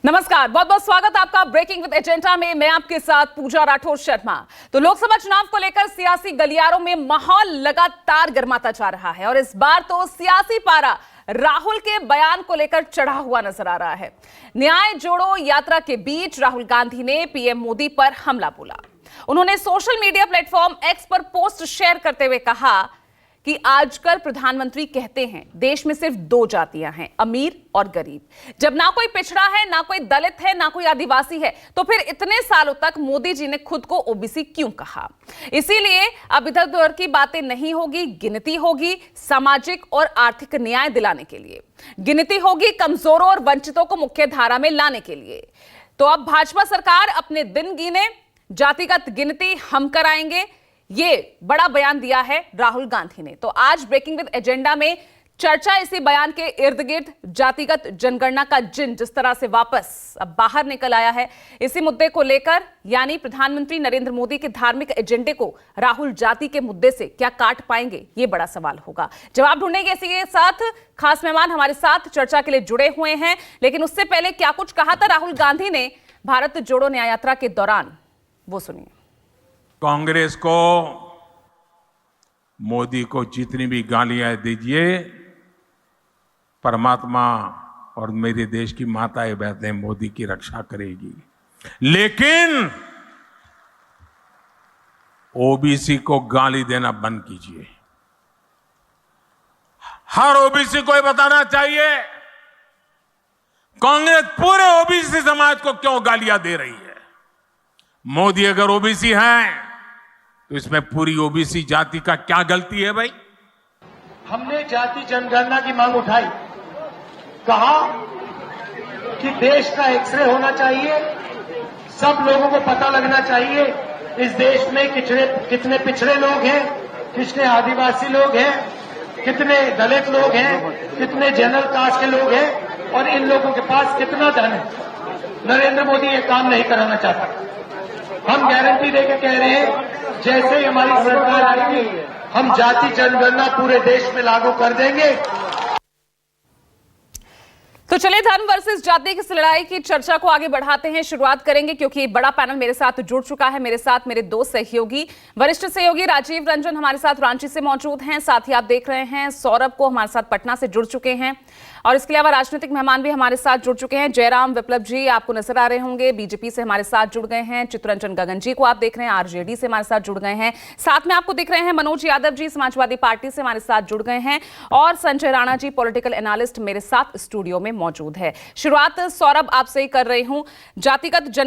नमस्कार, बहुत बहुत स्वागत आपका ब्रेकिंग विद एजेंडा में। मैं आपके साथ पूजा राठौर शर्मा। तो लोकसभा चुनाव को लेकर सियासी गलियारों में माहौल लगातार गर्माता जा रहा है और इस बार तो सियासी पारा राहुल के बयान को लेकर चढ़ा हुआ नजर आ रहा है। न्याय जोड़ो यात्रा के बीच राहुल गांधी ने पीएम मोदी पर हमला बोला। उन्होंने सोशल मीडिया प्लेटफॉर्म एक्स पर पोस्ट शेयर करते हुए कहा कि आजकल प्रधानमंत्री कहते हैं देश में सिर्फ दो जातियां हैं, अमीर और गरीब। जब ना कोई पिछड़ा है, ना कोई दलित है, ना कोई आदिवासी है, तो फिर इतने सालों तक मोदी जी ने खुद को ओबीसी क्यों कहा? इसीलिए अब इधर उधर की बातें नहीं होगी, गिनती होगी सामाजिक और आर्थिक न्याय दिलाने के लिए, गिनती होगी कमजोरों और वंचितों को मुख्य धारा में लाने के लिए। तो अब भाजपा सरकार अपने दिन गिने, जातिगत गिनती हम कराएंगे, ये बड़ा बयान दिया है राहुल गांधी ने। तो आज ब्रेकिंग विद एजेंडा में चर्चा इसी बयान के इर्द गिर्द, जातिगत जनगणना का जिन जिस तरह से वापस अब बाहर निकल आया है, इसी मुद्दे को लेकर, यानी प्रधानमंत्री नरेंद्र मोदी के धार्मिक एजेंडे को राहुल जाति के मुद्दे से क्या काट पाएंगे, ये बड़ा सवाल होगा। जवाब ढूंढेंगे इसी के साथ खास मेहमान हमारे साथ चर्चा के लिए जुड़े हुए हैं। लेकिन उससे पहले क्या कुछ कहा था राहुल गांधी ने भारत जोड़ो न्याय यात्रा के दौरान, वो सुनिए। कांग्रेस को, मोदी को जितनी भी गालियां दीजिए, परमात्मा और मेरे देश की माताएं बहनें मोदी की रक्षा करेगी। लेकिन ओबीसी को गाली देना बंद कीजिए। हर ओबीसी को ये बताना चाहिए कांग्रेस पूरे ओबीसी समाज को क्यों गालियां दे रही है। मोदी अगर ओबीसी हैं तो इसमें पूरी ओबीसी जाति का क्या गलती है भाई? हमने जाति जनगणना की मांग उठाई, कहा कि देश का एक्सरे होना चाहिए, सब लोगों को पता लगना चाहिए इस देश में कितने पिछड़े लोग हैं, कितने आदिवासी लोग हैं, कितने दलित लोग हैं, कितने जनरल कास्ट के लोग हैं और इन लोगों के पास कितना धन है। नरेंद्र मोदी ये काम नहीं कराना चाहता। हम गारंटी देके कह रहे हैं, जैसे ही हमारी सरकार आएगी हम जाति जनगणना पूरे देश में लागू कर देंगे। तो चलिए धर्म वर्सेस जाति की लड़ाई की चर्चा को आगे बढ़ाते हैं। शुरुआत करेंगे क्योंकि बड़ा पैनल मेरे साथ जुड़ चुका है। मेरे साथ मेरे दो सहयोगी, वरिष्ठ सहयोगी राजीव रंजन हमारे साथ रांची से मौजूद हैं। साथ ही आप देख रहे हैं सौरभ को, हमारे साथ पटना से जुड़ चुके हैं। और इसके अलावा राजनीतिक मेहमान भी हमारे साथ जुड़ चुके हैं। जयराम विप्लव जी आपको नजर आ रहे होंगे, बीजेपी से हमारे साथ जुड़ गए हैं। चित्तरंजन गगन जी को आप देख रहे हैं, आरजेडी से हमारे साथ जुड़ गए हैं। साथ में आपको दिख रहे हैं मनोज यादव जी समाजवादी पार्टी से हमारे साथ जुड़ गए हैं और संजय राणा जी पॉलिटिकल एनालिस्ट मेरे साथ स्टूडियो में मौजूद है। शुरुआत सौरभ आपसे ही कर रही हूं। जातिगत जनगणना